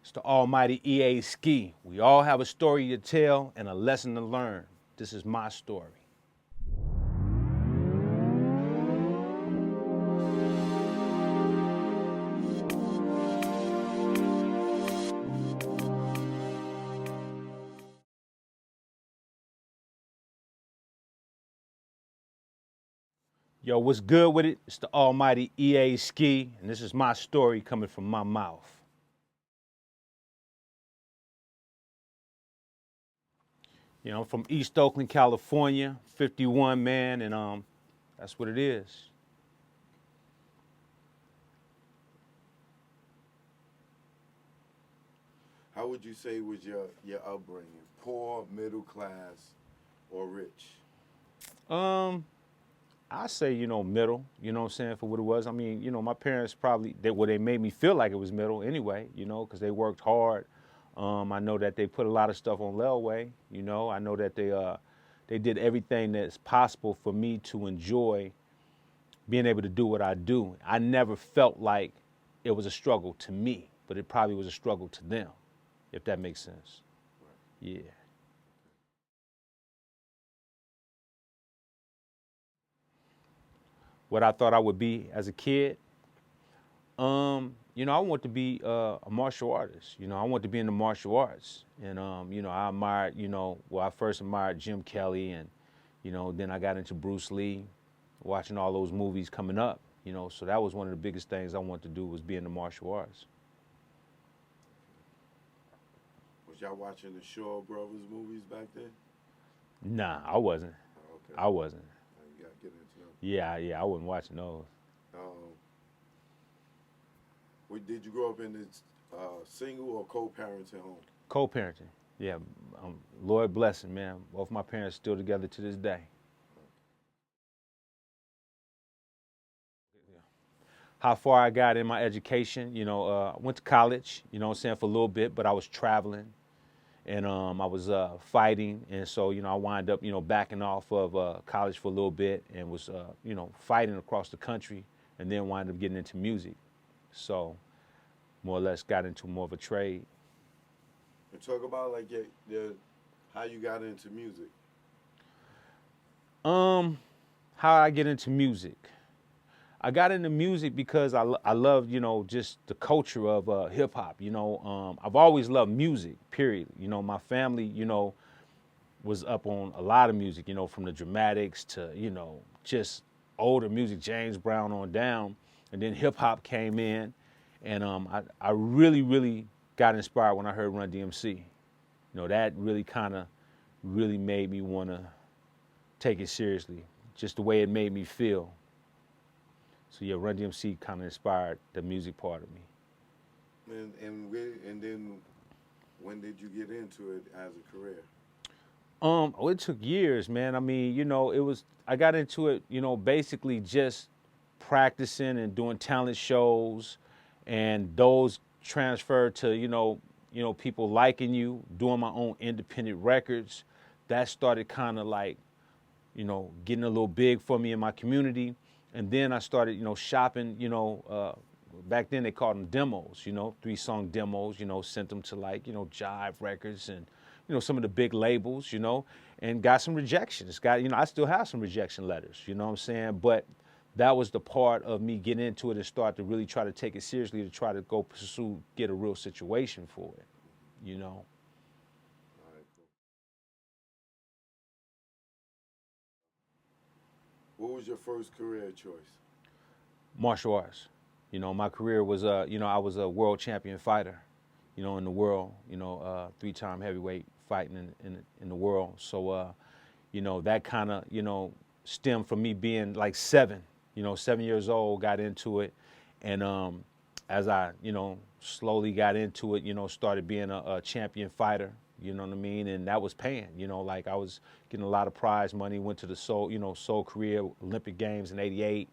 It's the almighty EA Ski. We all have a story to tell and a lesson to learn. This is my story. Yo, what's good with it? It's the almighty EA Ski, and this is my story coming from my mouth. You know, I'm from East Oakland, California, 51 man, and that's what it is. How would you say was your upbringing? Poor, middle class, or rich? I say, middle, what I'm saying, for what it was. I mean, my parents probably, they made me feel like it was middle anyway, because they worked hard. I know that they put a lot of stuff on Railway, I know that they did everything that's possible for me to enjoy being able to do what I do. I never felt like it was a struggle to me, but it probably was a struggle to them, if that makes sense. Right. Yeah. What I thought I would be as a kid, I want to be a martial artist. I want to be in the martial arts. And, I admired, I first admired Jim Kelly and, then I got into Bruce Lee, watching all those movies coming up, so that was one of the biggest things I wanted to do was be in the martial arts. Was y'all watching the Shaw Brothers movies back then? Nah, I wasn't. Oh, okay. I wasn't. You gotta get into them. Yeah, I wasn't watching those. Did you grow up in this single or co-parenting home? Co-parenting. Yeah, Lord blessing, man. Both my parents still together to this day. How far I got in my education, I went to college, what I'm saying, for a little bit, but I was traveling and I was fighting. And so, I wind up, backing off of college for a little bit and was, fighting across the country and then wind up getting into music. So more or less got into more of a trade. And talk about like how you got into music. How I get into music. I got into music because I love, just the culture of hip hop. I've always loved music, period. My family, was up on a lot of music, from the Dramatics to, just older music, James Brown on down. And then hip hop came in, and I really, really got inspired when I heard Run DMC. That really kind of really made me want to take it seriously, just the way it made me feel. So yeah, Run DMC kind of inspired the music part of me. And then when did you get into it as a career? It took years, man. I mean, I got into it, basically just practicing and doing talent shows, and those transferred to, people liking you, doing my own independent records. That started kind of like, getting a little big for me in my community. And then I started, shopping, back then they called them demos, 3-song demos, sent them to like, Jive Records and, some of the big labels, and got some rejections. I still have some rejection letters, you know what I'm saying? But that was the part of me getting into it and start to really try to take it seriously to try to go pursue, get a real situation for it, All right, cool. What was your first career choice? Martial arts. My career was, I was a world champion fighter, in the world, 3-time heavyweight fighting in the world. So, that kind of, stemmed from me being like 7 years old, got into it. And as I, slowly got into it, started being a champion fighter, you know what I mean? And that was paying, like I was getting a lot of prize money, went to the Seoul Korea Olympic Games in '88.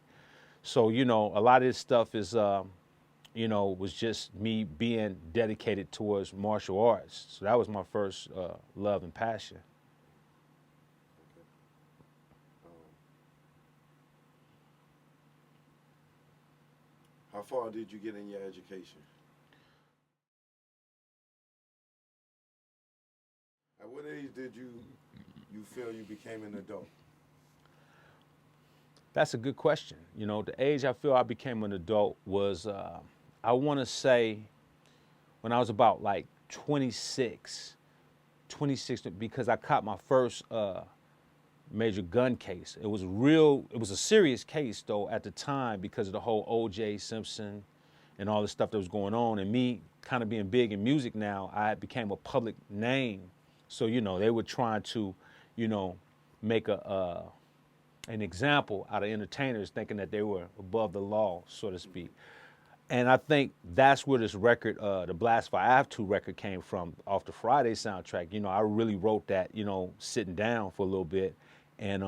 So, a lot of this stuff is, was just me being dedicated towards martial arts. So that was my first love and passion. Okay. How far did you get in your education? At what age did you feel you became an adult? That's a good question. You know, the age I feel I became an adult was, I want to say, when I was about like 26, 26, because I caught my first major gun case. It was a serious case though at the time because of the whole O.J. Simpson and all the stuff that was going on. And me kind of being big in music now, I became a public name. So, you know, they were trying to, you know, make an example out of entertainers thinking that they were above the law, so to speak. And I think that's where this record, the Blast for I Have To record came from off the Friday soundtrack. You know, I really wrote that, you know, sitting down for a little bit. And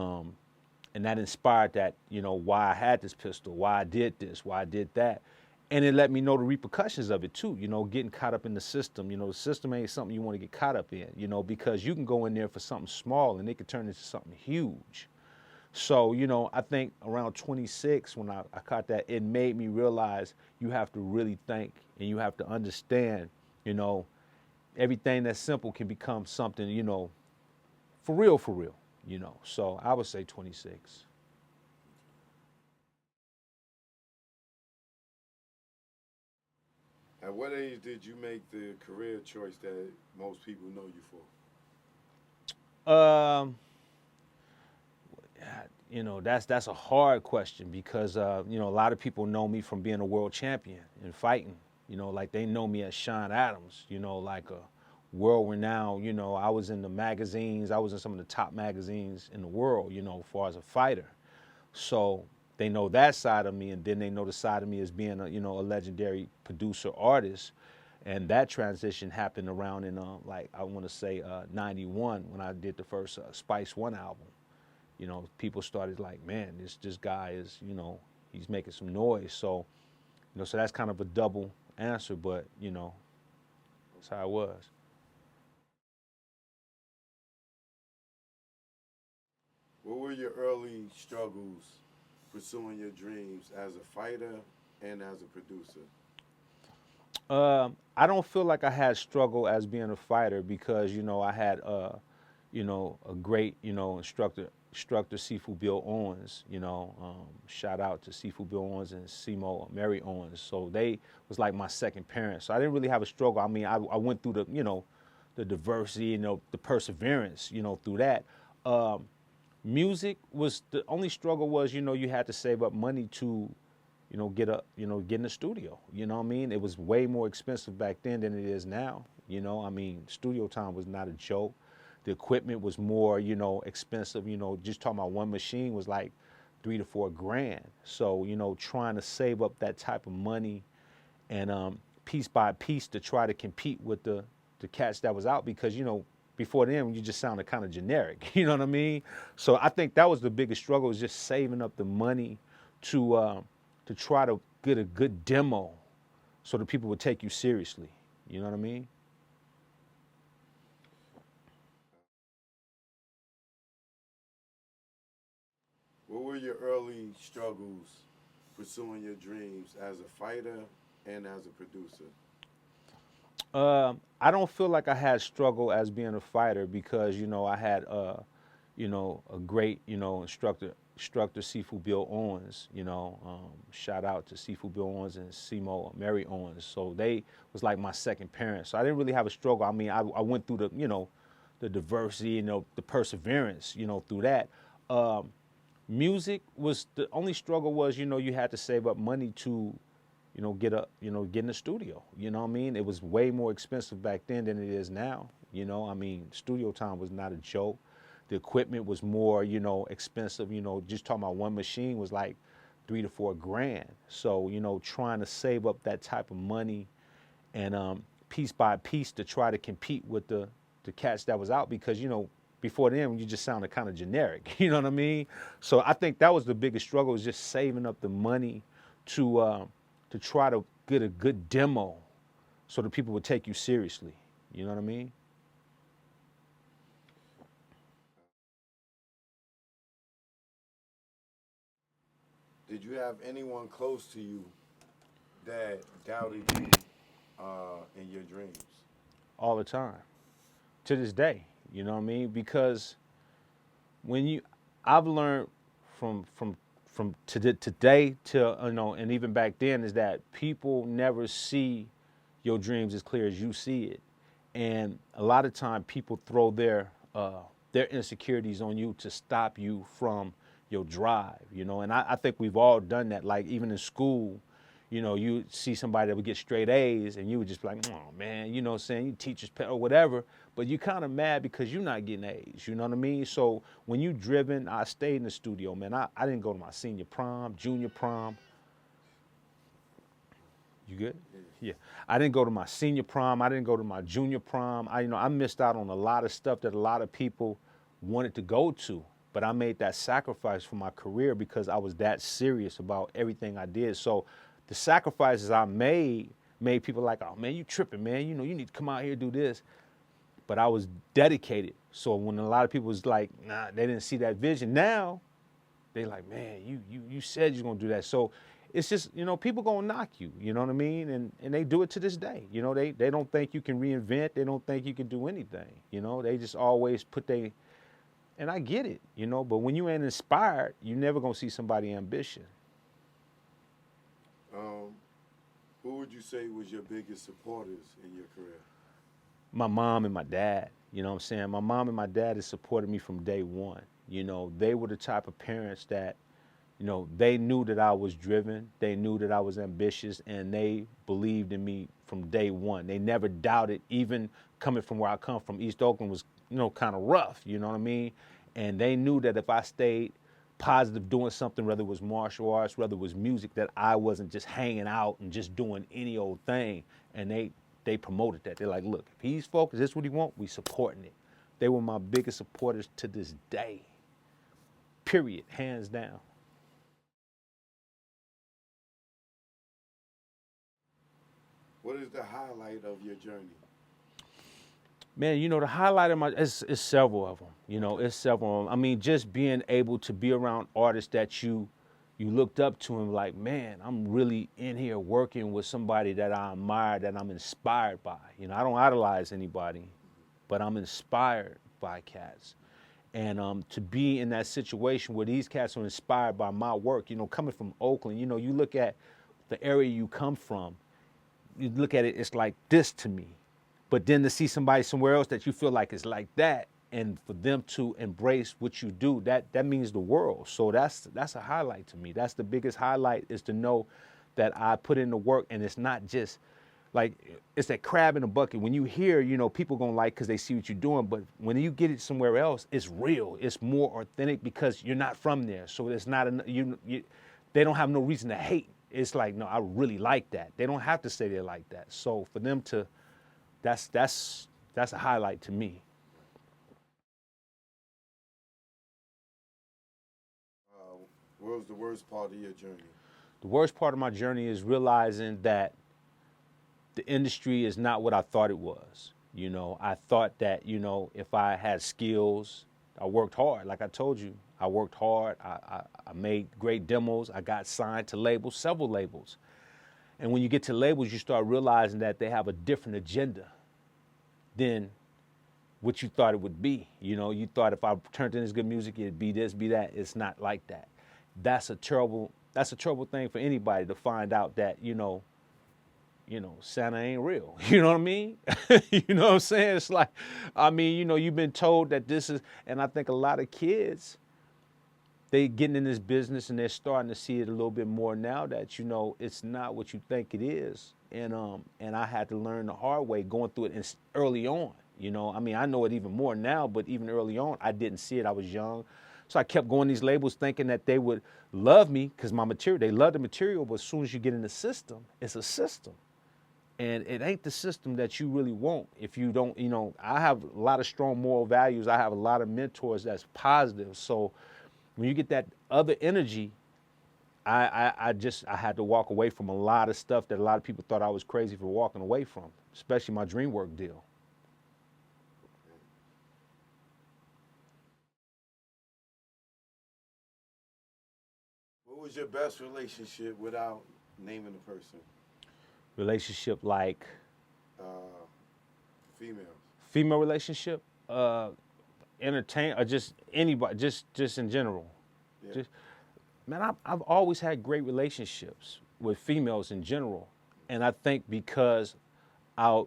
that inspired that, you know, why I had this pistol, why I did this, why I did that. And it let me know the repercussions of it too, you know, getting caught up in the system. You know, the system ain't something you want to get caught up in, you know, because you can go in there for something small and it could turn into something huge. So, you know, I think around 26, when I caught that, it made me realize you have to really think and you have to understand, you know, everything that's simple can become something, you know, for real, you know. So I would say 26. At what age did you make the career choice that most people know you for? Um, you know, that's a hard question because, you know, a lot of people know me from being a world champion and fighting. You know, like they know me as Sean Adams, you know, like a world renowned, you know, I was in the magazines, I was in some of the top magazines in the world, you know, as far as a fighter. So they know that side of me, and then they know the side of me as being a, you know, a legendary producer artist. And that transition happened around in like I want to say 91 when I did the first Spice One album. You know, people started like, man, this guy is, you know, he's making some noise. So, you know, so that's kind of a double answer, but you know, that's how it was. What were your early struggles pursuing your dreams as a fighter and as a producer? I don't feel like I had struggle as being a fighter because you know I had you know a great you know instructor Sifu Bill Owens. You know, shout out to Sifu Bill Owens and Simo Mary Owens. So they was like my second parents. So I didn't really have a struggle. I mean, I went through the you know the diversity, you know, the perseverance, you know, through that. Um, Music was the only struggle was you know you had to save up money to get in the studio. You know what I mean? It was way more expensive back then than it is now. You know, I mean, studio time was not a joke. The equipment was more, you know, expensive. You know, just talking about one machine was like 3 to 4 grand. So, you know, trying to save up that type of money and piece by piece to try to compete with the cats that was out because, you know, before then you just sounded kind of generic. You know what I mean? So I think that was the biggest struggle is just saving up the money to uh, to try to get a good demo so that people would take you seriously. You know what I mean? What were your early struggles pursuing your dreams as a fighter and as a producer? I don't feel like I had struggle as being a fighter because you know I had you know a great you know instructor Sifu Bill Owens. You know, shout out to Sifu Bill Owens and Simo Mary Owens. So they was like my second parents. So I didn't really have a struggle. I mean, I went through the you know the diversity, you know, the perseverance, you know, through that. Um, Music was the only struggle was you know you had to save up money to get in the studio. You know what I mean? It was way more expensive back then than it is now. You know, I mean, studio time was not a joke. The equipment was more, you know, expensive. You know, just talking about one machine was like 3 to 4 grand. So, you know, trying to save up that type of money and piece by piece to try to compete with the cats that was out because, you know, before then you just sounded kind of generic. You know what I mean? So I think that was the biggest struggle is just saving up the money to to try to get a good demo so that people would take you seriously. You know what I mean? Did you have anyone close to you that doubted you in your dreams? All the time. To this day. You know what I mean? Because when you, I've learned from today to and even back then is that people never see your dreams as clear as you see it, and a lot of time people throw their insecurities on you to stop you from your drive, and I think we've all done that. Like even in school, you see somebody that would get straight A's and you would just be like, oh man, what I'm saying, you teacher's pet or whatever, but you kind of mad because you're not getting A's, you know what I mean? So when you driven, I stayed in the studio, man. I didn't go to my senior prom, junior prom. You good? Yeah. I didn't go to my senior prom. I didn't go to my junior prom. I missed out on a lot of stuff that a lot of people wanted to go to. But I made that sacrifice for my career because I was that serious about everything I did. So the sacrifices I made people like, oh man, you tripping, man. You need to come out here and do this. But I was dedicated. So when a lot of people was like, nah, they didn't see that vision. Now they like, man, you said you're gonna do that. So it's just, people gonna knock you, you know what I mean? And they do it to this day. They don't think you can reinvent, they don't think you can do anything. They just always and I get it, but when you ain't inspired, you never gonna see somebody ambition. Who would you say was your biggest supporters in your career? My mom and my dad, you know what I'm saying? My mom and my dad has supported me from day one. They were the type of parents that, they knew that I was driven, they knew that I was ambitious, and they believed in me from day one. They never doubted, even coming from where I come from. East Oakland was, kind of rough, you know what I mean? And they knew that if I stayed positive doing something, whether it was martial arts, whether it was music, that I wasn't just hanging out and just doing any old thing. And they promoted that. They're like, look, if he's focused, this is what he wants, we supporting it. They were my biggest supporters to this day. Period, hands down. What is the highlight of your journey? Man, the highlight of it's several of them. It's several of them. I mean, just being able to be around artists that you looked up to and like, man, I'm really in here working with somebody that I admire, that I'm inspired by. I don't idolize anybody, but I'm inspired by cats. And to be in that situation where these cats are inspired by my work, coming from Oakland, you look at the area you come from, you look at it, it's like this to me. But then to see somebody somewhere else that you feel like is like that, and for them to embrace what you do, that means the world. So that's a highlight to me. That's the biggest highlight, is to know that I put in the work, and it's not just like, it's that crab in a bucket. When you hear, people gonna like because they see what you're doing, but when you get it somewhere else, it's real. It's more authentic because you're not from there. So it's not they don't have no reason to hate. It's like, no, I really like that. They don't have to say they like that. So for them to, that's a highlight to me. What was the worst part of your journey? The worst part of my journey is realizing that the industry is not what I thought it was. I thought that, if I had skills, I worked hard. Like I told you, I worked hard. I made great demos. I got signed to labels, several labels. And when you get to labels, you start realizing that they have a different agenda than what you thought it would be. You thought if I turned in this good music, it'd be this, be that. It's not like that. That's a terrible thing for anybody to find out that, Santa ain't real. You know what I mean? You know what I'm saying? It's like, you've been told that this is, and I think a lot of kids, they getting in this business and they're starting to see it a little bit more now that, it's not what you think it is. And I had to learn the hard way going through it early on. I know it even more now, but even early on, I didn't see it. I was young. So I kept going these labels thinking that they would love me because my material, they love the material, but as soon as you get in the system, it's a system. And it ain't the system that you really want if you don't, I have a lot of strong moral values. I have a lot of mentors that's positive. So when you get that other energy, I had to walk away from a lot of stuff that a lot of people thought I was crazy for walking away from, especially my DreamWorks deal. What was your best relationship without naming the person? Relationship like Uh, Females. female relationship. entertain or just anybody, just in general. Yeah. Just man, I've always had great relationships with females in general, and I think because I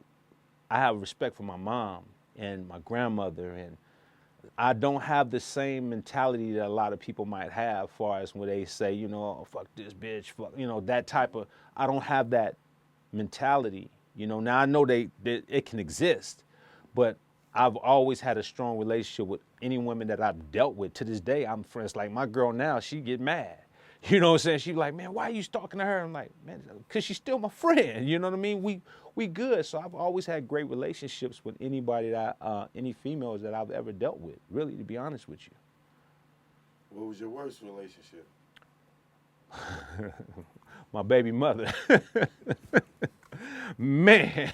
I have respect for my mom and my grandmother, and I don't have the same mentality that a lot of people might have, far as when they say, you know, oh, fuck this bitch, fuck, you know, that type of. I don't have that mentality. You know, now I know that it can exist, but I've always had a strong relationship with any women that I've dealt with. To this day, I'm friends. Like my girl now, she get mad. You know what I'm saying? She like, man, why are you talking to her? I'm like, man, because she's still my friend. You know what I mean? We good. So I've always had great relationships with anybody any females that I've ever dealt with. Really, to be honest with you. What was your worst relationship? My baby mother. Man,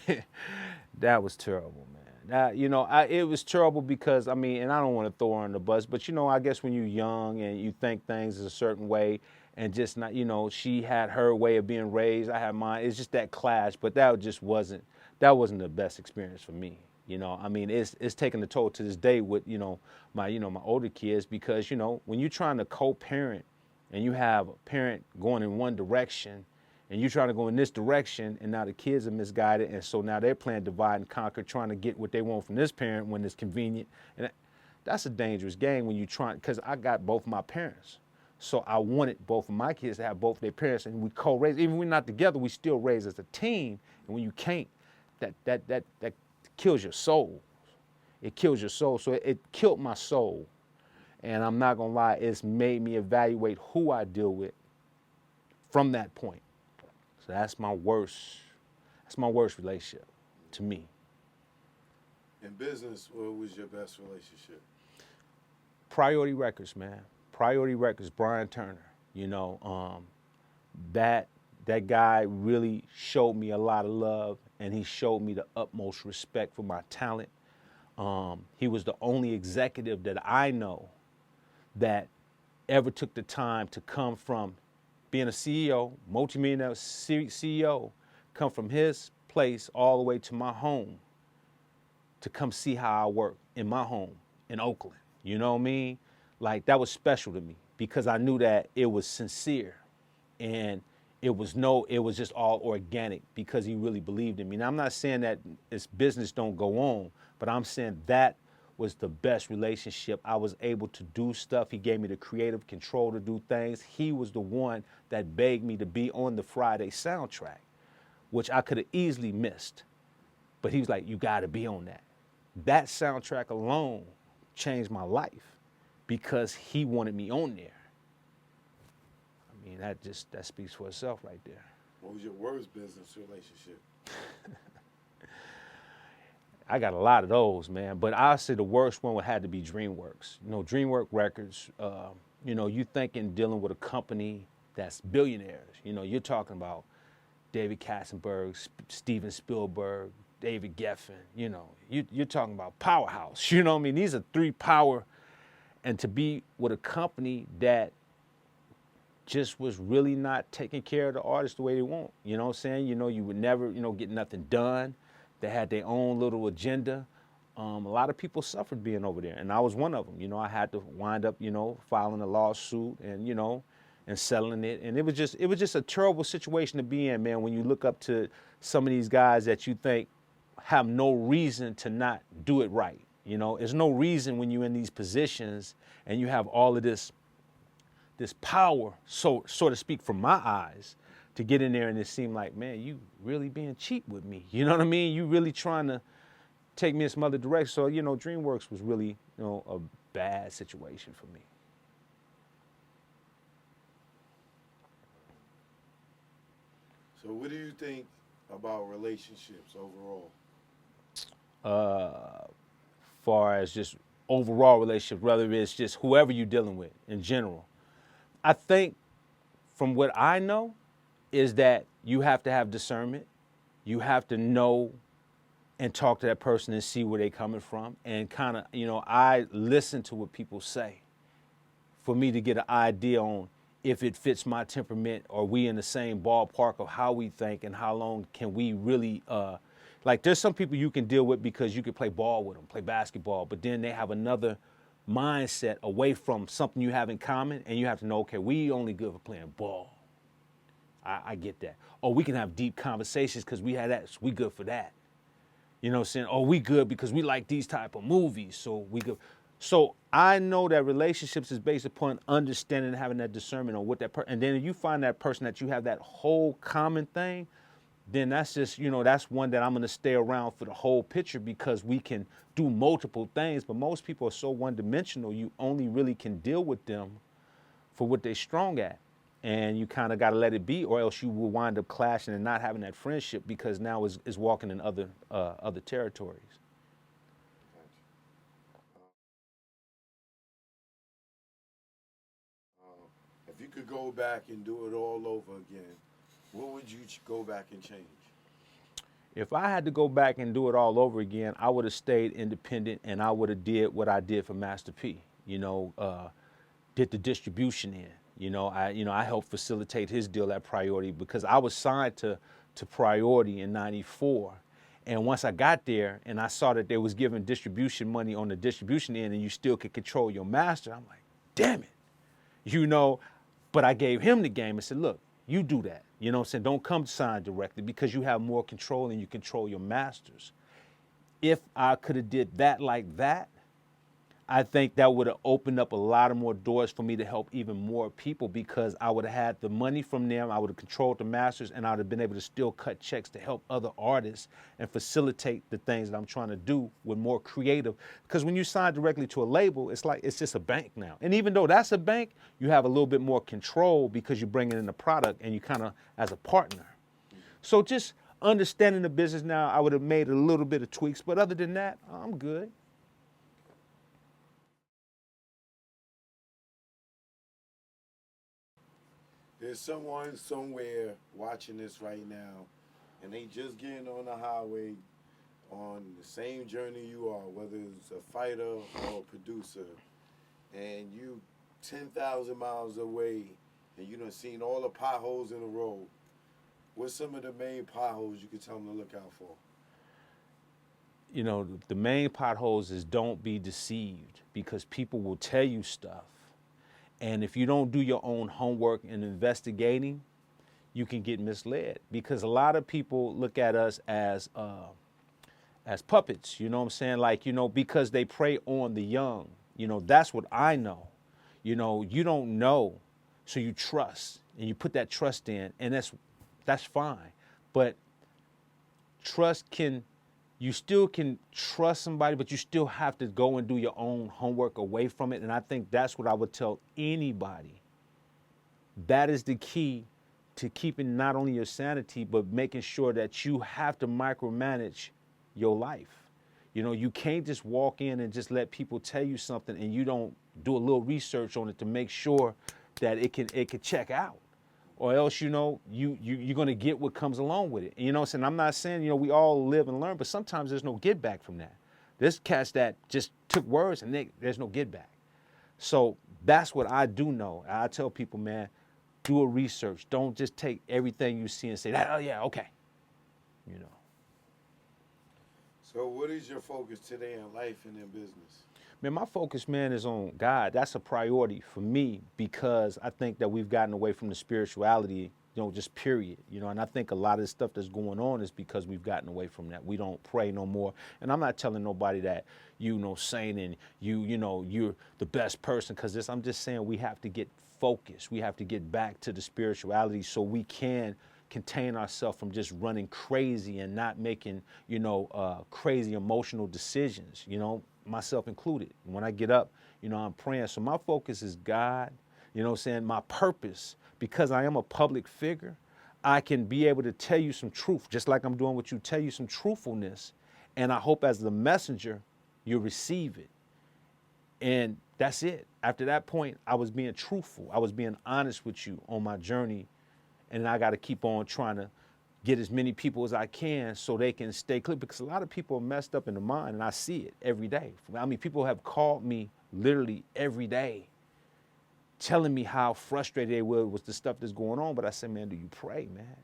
that was terrible, man. It was terrible because I mean, and I don't want to throw her on the bus, but I guess when you're young and you think things a certain way, and just not, she had her way of being raised, I had mine. It's just that clash, but that wasn't the best experience for me. I mean, it's taken a toll to this day with my older kids because when you're trying to co-parent and you have a parent going in one direction and you're trying to go in this direction, and now the kids are misguided, and so now they're playing divide and conquer, trying to get what they want from this parent when it's convenient. And that's a dangerous game when you're trying, because I got both my parents. So I wanted both of my kids to have both their parents, and we co-raise. Even when we're not together, we still raise as a team. And when you can't, that kills your soul. It kills your soul. So it killed my soul. And I'm not gonna lie, it's made me evaluate who I deal with from that point. So that's my worst relationship to me. In business, what was your best relationship? Priority Records, man. Priority Records, Brian Turner. That guy really showed me a lot of love, and he showed me the utmost respect for my talent. He was the only executive that I know that ever took the time to come from being a CEO, multimillionaire CEO, come from his place all the way to my home to come see how I work in my home in Oakland. You know what I mean? Like, that was special to me because I knew that it was sincere and it was just all organic because he really believed in me. Now, I'm not saying that his business don't go on, but I'm saying that was the best relationship. I was able to do stuff. He gave me the creative control to do things. He was the one that begged me to be on the Friday soundtrack, which I could have easily missed. But he was like, you got to be on that. That soundtrack alone changed my life because he wanted me on there. I mean, that speaks for itself right there. What was your worst business relationship? I got a lot of those, man. But I'll say the worst one would have to be DreamWorks. DreamWorks Records, you thinking dealing with a company that's billionaires. You're talking about David Katzenberg, Steven Spielberg, David Geffen. You're talking about powerhouse. You know what I mean? These are three power. And to be with a company that just was really not taking care of the artists the way they want. You know what I'm saying? You would never, get nothing done. They had their own little agenda. A lot of people suffered being over there, and I was one of them. I had to wind up, filing a lawsuit and, and settling it. And it was just a terrible situation to be in, man, when you look up to some of these guys that you think have no reason to not do it right. There's no reason when you're in these positions and you have all of this power, so to speak, from my eyes, to get in there and it seemed like, man, you really being cheap with me. You know what I mean? You really trying to take me in some other direction. So, DreamWorks was really, a bad situation for me. So what do you think about relationships overall? Far as just overall relationship, whether it's just whoever you're dealing with in general. I think from what I know is that you have to have discernment. You have to know and talk to that person and see where they're coming from. And kind of, I listen to what people say for me to get an idea on if it fits my temperament or we in the same ballpark of how we think and how long can we really, like there's some people you can deal with because you can play ball with them, play basketball, but then they have another mindset away from something you have in common, and you have to know, okay, we only good for playing ball. I get that. Or we can have deep conversations because we had that, so we good for that. You know what I'm saying? Oh, we good because we like these type of movies, so we good. So I know that relationships is based upon understanding and having that discernment on what that person, and then if you find that person that you have that whole common thing, then that's just, that's one that I'm gonna stay around for the whole picture because we can do multiple things. But most people are so one-dimensional, you only really can deal with them for what they're strong at. And you kind of got to let it be, or else you will wind up clashing and not having that friendship because now is walking in other territories. If you could go back and do it all over again, what would you go back and change? If I had to go back and do it all over again, I would have stayed independent and I would have did what I did for Master P. Did the distribution in. I helped facilitate his deal at Priority because I was signed to Priority in '94. And once I got there and I saw that they was giving distribution money on the distribution end and you still could control your master, I'm like, damn it. you know. But I gave him the game and said, look, you do that. You know what I'm saying? Don't come sign directly because you have more control and you control your masters. If I could have did that like that, I think that would have opened up a lot of more doors for me to help even more people because I would have had the money from them, I would have controlled the masters, and I would have been able to still cut checks to help other artists and facilitate the things that I'm trying to do with more creative. Because when you sign directly to a label, it's like it's just a bank now. And even though that's a bank, you have a little bit more control because you're bringing in the product and you kind of as a partner. So just understanding the business now, I would have made a little bit of tweaks, but other than that, I'm good. There's someone somewhere watching this right now, and they just getting on the highway on the same journey you are, whether it's a fighter or a producer, and you 10,000 miles away, and you done seen all the potholes in the road. What's some of the main potholes you could tell them to look out for? The main potholes is don't be deceived because people will tell you stuff. And if you don't do your own homework and investigating, you can get misled because a lot of people look at us as puppets, you know what I'm saying? Like, because they prey on the young, that's what I know. You don't know, so you trust and you put that trust in, and that's fine. But you still can trust somebody, but you still have to go and do your own homework away from it. And I think that's what I would tell anybody. That is the key to keeping not only your sanity, but making sure that you have to micromanage your life. You can't just walk in and just let people tell you something and you don't do a little research on it to make sure that it can check out. Or else, you're going to get what comes along with it. And, and I'm not saying, we all live and learn, but sometimes there's no get back from that. There's cats that just took words and there's no get back. So that's what I do know. I tell people, man, do a research. Don't just take everything you see and say, oh, yeah, okay. So what is your focus today in life and in business? Man, my focus, man, is on God. That's a priority for me because I think that we've gotten away from the spirituality, just period. And I think a lot of the stuff that's going on is because we've gotten away from that. We don't pray no more. And I'm not telling nobody that, saying and you're the best person because I'm just saying we have to get focused. We have to get back to the spirituality so we can contain ourselves from just running crazy and not making, crazy emotional decisions, myself included. When I get up, I'm praying. So my focus is God, my purpose, because I am a public figure, I can be able to tell you some truth, just like I'm doing with you, tell you some truthfulness. And I hope as the messenger, you receive it. And that's it. After that point, I was being truthful. I was being honest with you on my journey. And I got to keep on trying to get as many people as I can so they can stay clear because a lot of people are messed up in the mind and I see it every day. I mean, people have called me literally every day telling me how frustrated they were with the stuff that's going on. But I said, man, do you pray, man?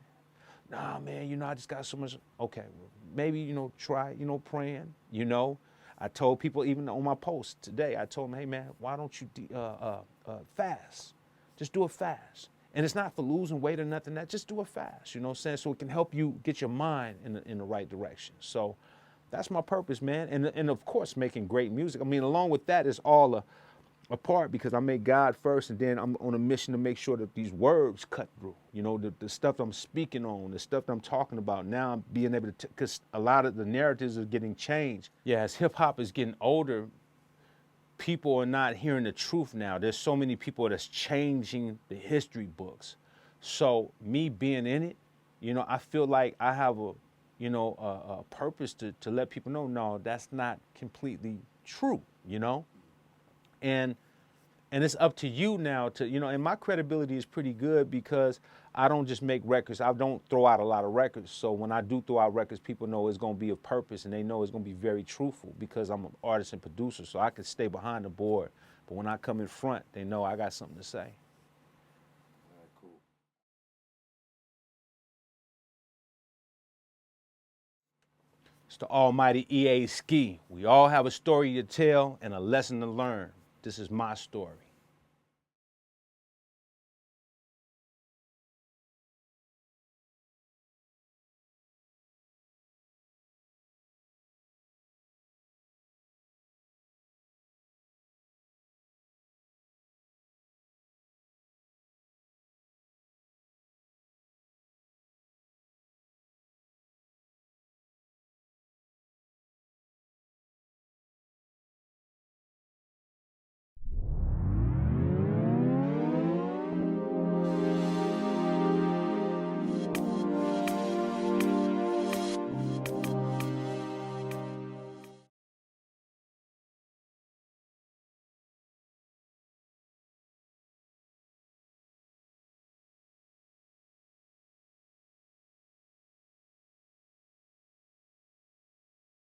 Nah, man, I just got so much. Okay, well, maybe, try, praying, I told people even on my post today, I told them, hey man, why don't you fast? Just do a fast. And it's not for losing weight or nothing, that just do a fast, you know what I'm saying? So it can help you get your mind in the right direction. So that's my purpose, man. And of course, making great music. I mean, along with that is all a part, because I make God first, and then I'm on a mission to make sure that these words cut through. You know, the stuff I'm speaking on, the stuff that I'm talking about. Now I'm being able to, because a lot of the narratives are getting changed. Yeah, as hip hop is getting older, people are not hearing the truth now. There's so many people that's changing the history books. So me being in it, you know, I feel like I have a purpose to let people know, no, that's not completely true, you know? And it's up to you now to, you know, and my credibility is pretty good because I don't just make records. I don't throw out a lot of records. So when I do throw out records, people know it's going to be of purpose, and they know it's going to be very truthful because I'm an artist and producer. So I can stay behind the board. But when I come in front, they know I got something to say. All right, cool. It's the almighty EA Ski. We all have a story to tell and a lesson to learn. This is my story.